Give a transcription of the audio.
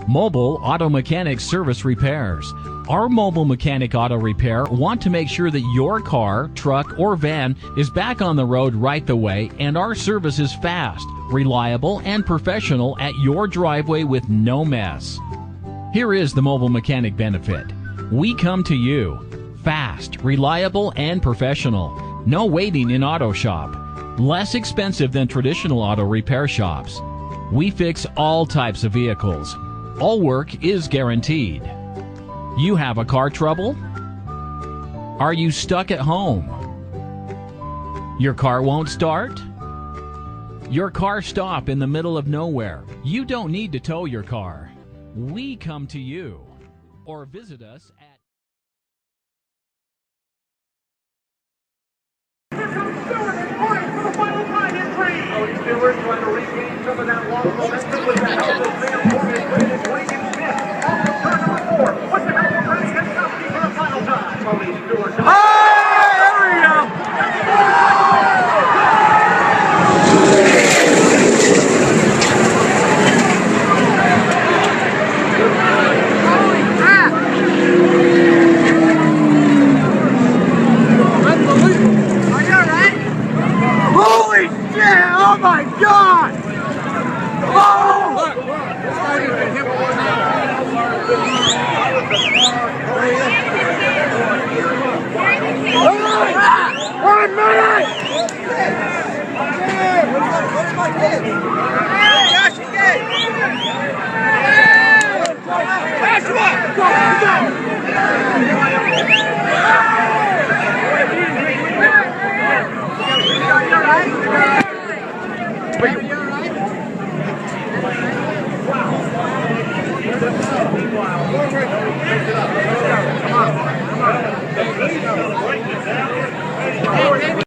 Mobile Auto Mechanic Service Repairs. Our mobile mechanic auto repair want to make sure that your car, truck, or van is back on the road right the way, and our service is fast, reliable, and professional at your driveway with no mess. Here is the mobile mechanic benefit. We come to you. Fast, reliable, and professional. No waiting in auto shop. Less expensive than traditional auto repair shops. We fix all types of vehicles. All work is guaranteed. You have a car trouble? Are you stuck at home? Your car won't start? Your car stopped in the middle of nowhere. You don't need to tow your car. We come to you. Or visit us at... Stewart trying to regain some of that long momentum with the help of Sam Morgan.